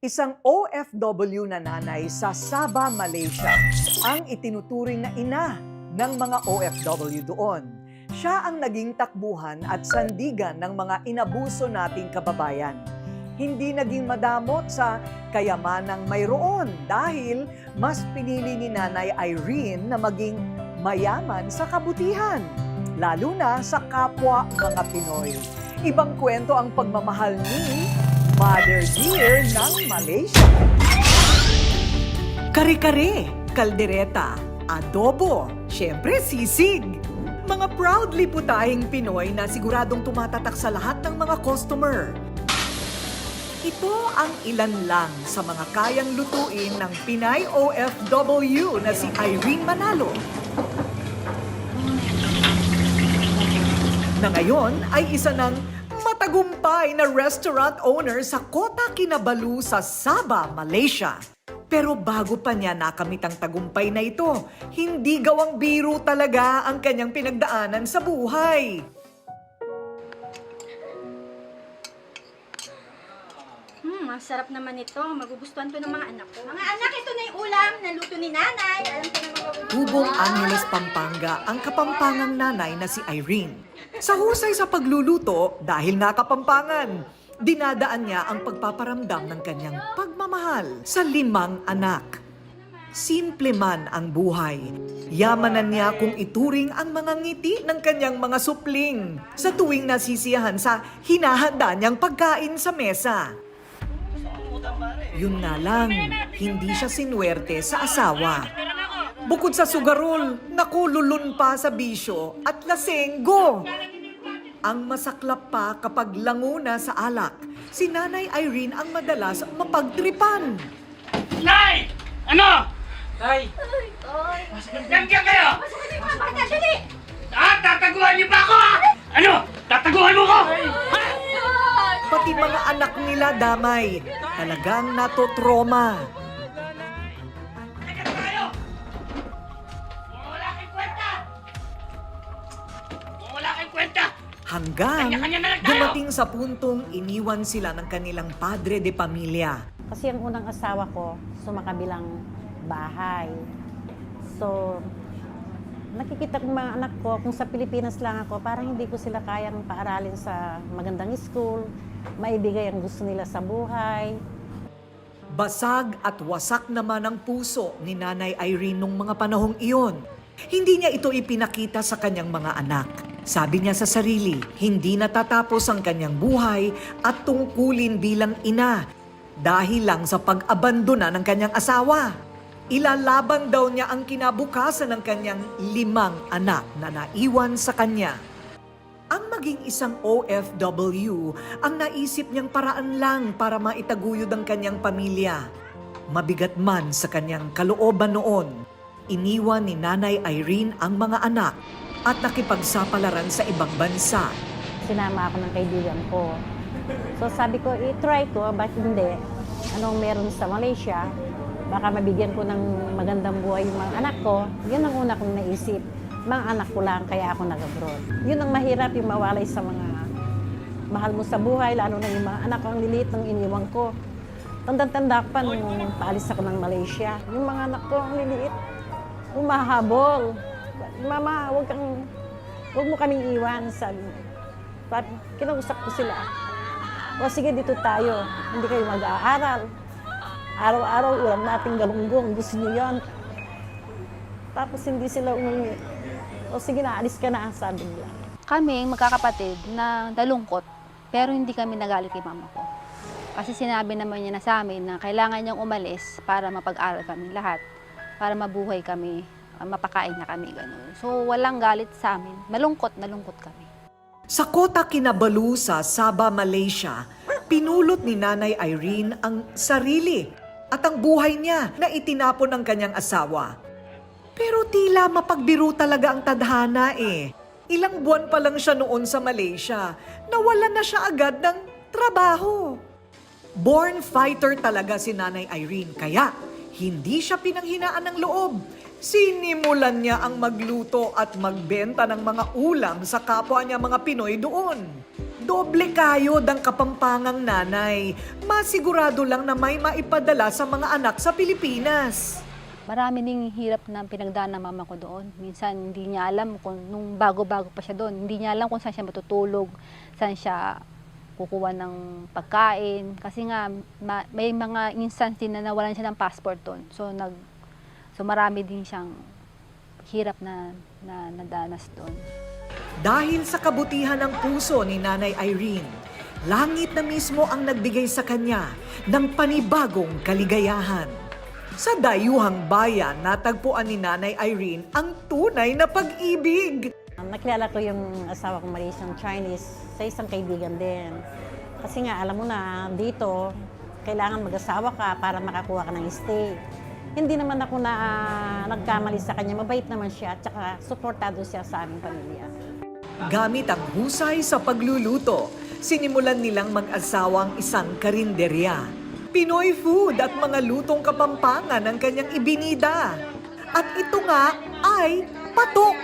Isang OFW na nanay sa Sabah, Malaysia, ang itinuturing na ina ng mga OFW doon. Siya ang naging takbuhan at sandigan ng mga inabuso nating kababayan. Hindi naging madamot sa kayamanang mayroon dahil mas pinili ni Nanay Irene na maging mayaman sa kabutihan, lalo na sa kapwa mga Pinoy. Ibang kwento ang pagmamahal ni Mother Dear ng Malaysia. Kare-kare, kaldereta, adobo, syempre sisig. Mga proudly putahing Pinoy na siguradong tumatatak sa lahat ng mga customer. Ito ang ilan lang sa mga kayang lutuin ng Pinay OFW na si Irene Manalo. Na ngayon ay isa ng matagumpay na restaurant owner sa Kota Kinabalu sa Sabah, Malaysia. Pero bago pa niya nakamit ang tagumpay na ito, hindi gawang biro talaga ang kanyang pinagdaanan sa buhay. Masarap naman ito. Magugustuhan to ng mga anak ko. Mga anak, ito na yung ulam na luto ni nanay. Alam ko na magugustuhan. Tubong Angeles, Pampanga ang kapampangang nanay na si Irene. Sa husay sa pagluluto, dahil nga kapampangan, dinadaan niya ang pagpaparamdam ng kanyang pagmamahal sa 5 anak. Simple man ang buhay, yamanan niya kung ituring ang mga ngiti ng kanyang mga supling sa tuwing nasisiyahan sa hinahanda niyang pagkain sa mesa. Yun nga lang, hindi siya sinuwerte sa asawa. Bukod sa sugarol, nakululun pa sa bisyo at lasenggo. Ang masaklap pa kapag languna sa alak, si Nanay Irene ang madalas mapagtripan. Nay! Ano? Tay! Nandiyan kayo! Masakit yung mga bata, dali! Tataguan niyo ba ako ha? Ano? Tataguan mo ko? Ha? Pati mga anak nila damay, talagang natotroma. Teka tayo! Wala kayong kwenta! Wala kayong kwenta! Hanggang Kanya-kanya na lang tayo! dumating sa puntong iniwan sila ng kanilang padre de pamilya. Kasi ang unang asawa ko, sumakabilang bahay. So, nakikita ko mga anak ko, kung sa Pilipinas lang ako, parang hindi ko sila kayang paaralin sa magandang school, maibigay ang gusto nila sa buhay. Basag at wasak naman ang puso ni Nanay Irene nung mga panahong iyon. Hindi niya ito ipinakita sa kanyang mga anak. Sabi niya sa sarili, hindi natatapos ang kanyang buhay at tungkulin bilang ina dahil lang sa pag-abandona ng kanyang asawa. Ilalaban daw niya ang kinabukasan ng kanyang 5 anak na naiwan sa kanya. Ang maging isang OFW ang naisip niyang paraan lang para maitaguyod ang kanyang pamilya. Mabigat man sa kanyang kalooban noon, iniwan ni Nanay Irene ang mga anak at nakipagsapalaran sa ibang bansa. Sinama ako ng kaibigan ko. So sabi ko, i-try ko, bakit hindi? Anong meron sa Malaysia? Baka mabigyan ko ng magandang buhay yung mga anak ko. Yun ang una kong naisip. Mga anak ko lang, kaya ako nag-abroad. Yun ang mahirap, yung mawalay sa mga mahal mo sa buhay, lalo na yung mga anak ko ang liliit ng iniwan ko. Tanda-tanda ko pa nung paalis ako ng Malaysia. Yung mga anak ko ang liliit, umahabol. Mama, huwag mo kaming iwan. Sabi, kinausap ko sila. O sige, dito tayo. Hindi kayo mag-aaral. Araw-araw, ulam nating galunggong. Gusto niyo yan. Tapos hindi sila umuwi. O sige na, alis ka na, sabi nila. Kaming magkakapatid na nalungkot, pero hindi kami nagalit kay mama ko. Kasi sinabi naman niya na sa amin na kailangan niyang umalis para mapag-aral kami lahat, para mabuhay kami, mapakain na kami, gano'n. So walang galit sa amin, nalungkot kami. Sa Kota Kinabalu sa Sabah, Malaysia, pinulot ni Nanay Irene ang sarili at ang buhay niya na itinapon ng kanyang asawa. Pero tila mapagbiro talaga ang tadhana eh. Ilang buwan pa lang siya noon sa Malaysia, nawalan na siya agad ng trabaho. Born fighter talaga si Nanay Irene, kaya hindi siya pinanghinaan ng loob. Sinimulan niya ang magluto at magbenta ng mga ulam sa kapwa niya mga Pinoy doon. doble kayod ang kapampangang nanay. Masigurado lang na may maipadala sa mga anak sa Pilipinas. Marami ding hirap na pinagdaan ng mama ko doon. Minsan hindi niya alam kung nung bago-bago pa siya doon, hindi niya alam kung saan siya matutulog, saan siya kukuha ng pagkain. Kasi nga may mga instance din na nawalan siya ng passport doon. So marami din siyang hirap na nadanas doon. Dahil sa kabutihan ng puso ni Nanay Irene, langit na mismo ang nagbigay sa kanya ng panibagong kaligayahan. Sa dayuhang bayan, natagpuan ni Nanay Irene ang tunay na pag-ibig. Nakilala ko yung asawa kong Malaysian Chinese sa isang kaibigan din. Kasi nga, alam mo na, dito, kailangan mag-asawa ka para makakuha ka ng stay. Hindi naman ako na nagkamali sa kanya. Mabait naman siya at saka suportado siya sa aming pamilya. Gamit ang husay sa pagluluto, sinimulan nilang mag-asawang isang karinderya. Pinoy food at mga lutong kapampangan ang kanyang ibinida. At ito nga ay patok.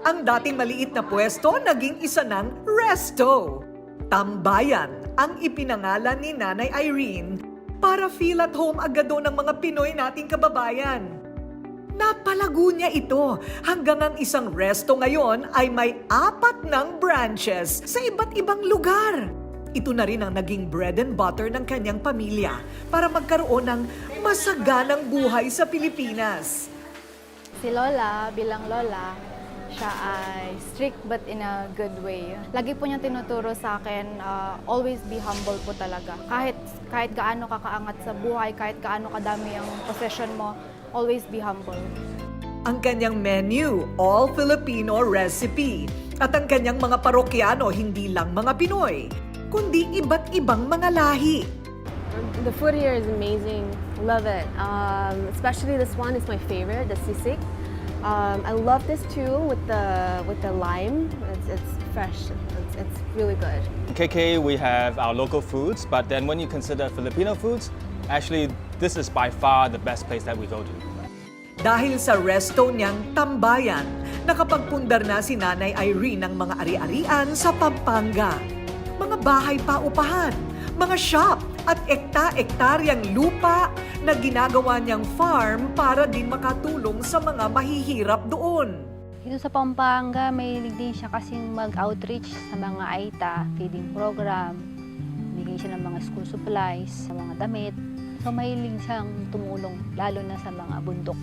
Ang dating maliit na pwesto naging isa ng resto. Tambayan ang ipinangalan ni Nanay Irene para feel at home agad doon ng mga Pinoy nating kababayan. Napalago niya ito hanggang ang isang resto ngayon ay may 4 ng branches sa iba't ibang lugar. Ito na rin ang naging bread and butter ng kanyang pamilya para magkaroon ng masaganang buhay sa Pilipinas. Si Lola, bilang Lola, siya ay strict but in a good way. Lagi po niya tinuturo sa akin, always be humble po talaga. Kahit gaano ka kaangat sa buhay, kahit gaano kadami ang possession mo, always be humble. Ang kanyang menu, all Filipino recipe. At ang kanyang mga parokyano, hindi lang mga Pinoy, kundi iba't ibang mga lahi. The food here is amazing. Love it. Especially this one is my favorite, the sisig. I love this too with the lime. It's fresh. It's really good. KK, we have our local foods, but then when you consider Filipino foods, actually this is by far the best place that we go to. Dahil sa resto niyang Tambayan, nakapagpundar na si Nanay Irene ng mga ari-arian sa Pampanga. Mga bahay paupahan, mga shop at ekta-ektaryang lupa na ginagawa niyang farm para din makatulong sa mga mahihirap doon. Dito sa Pampanga, may din siya kasing mag-outreach sa mga AITA, feeding program, bigay siya ng mga school supplies, sa mga damit. So mahilig siyang tumulong, lalo na sa mga bundok.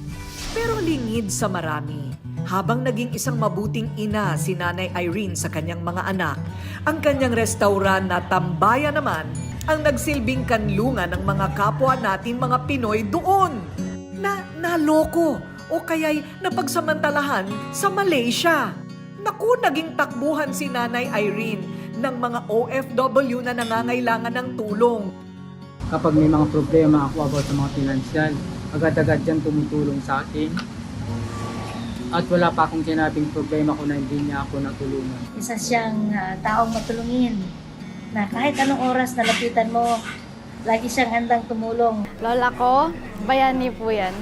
Pero lingid sa marami, habang naging isang mabuting ina si Nanay Irene sa kanyang mga anak, ang kanyang restaurant na Tambayan naman ang nagsilbing kanlungan ng mga kapwa natin mga Pinoy doon na naloko o kaya'y napagsamantalahan sa Malaysia. Naku, naging takbuhan si Nanay Irene ng mga OFW na nangangailangan ng tulong. Kapag may mga problema ako about sa mga financial, agad-agad dyan tumutulong sa akin. At wala pa akong sinabing problema ko na hindi niya ako natulungan. Isa siyang taong matulungin na kahit anong oras na lapitan mo, lagi siyang handang tumulong. Lola ko, bayani po yan.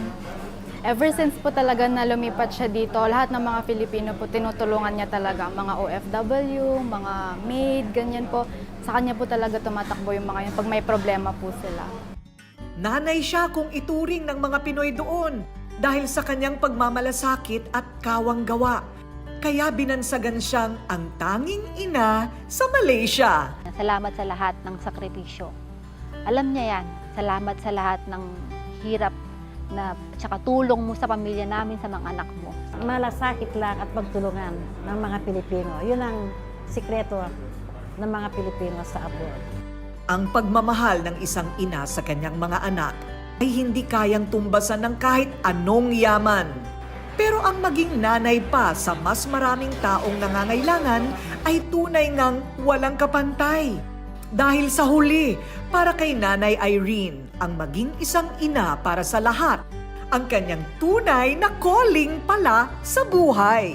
Ever since po talaga na lumipat siya dito, lahat ng mga Filipino po tinutulungan niya talaga. Mga OFW, mga maid, ganyan po. Sa kanya po talaga tumatakbo yung mga yun pag may problema po sila. Nanay siya kung ituring ng mga Pinoy doon dahil sa kanyang pagmamalasakit at kawang gawa. Kaya binansagan siyang ang tanging ina sa Malaysia. Salamat sa lahat ng sakripisyo. Alam niya yan, salamat sa lahat ng hirap na tsaka tulong mo sa pamilya namin, sa mga anak mo. Malasakit lang at pagtulungan ng mga Pilipino. Yun ang sikreto ng mga Pilipino sa abroad. Ang pagmamahal ng isang ina sa kanyang mga anak ay hindi kayang tumbasan ng kahit anong yaman. Pero ang maging nanay pa sa mas maraming taong nangangailangan ay tunay ngang walang kapantay. Dahil sa huli, para kay Nanay Irene, ang maging isang ina para sa lahat, ang kanyang tunay na calling pala sa buhay.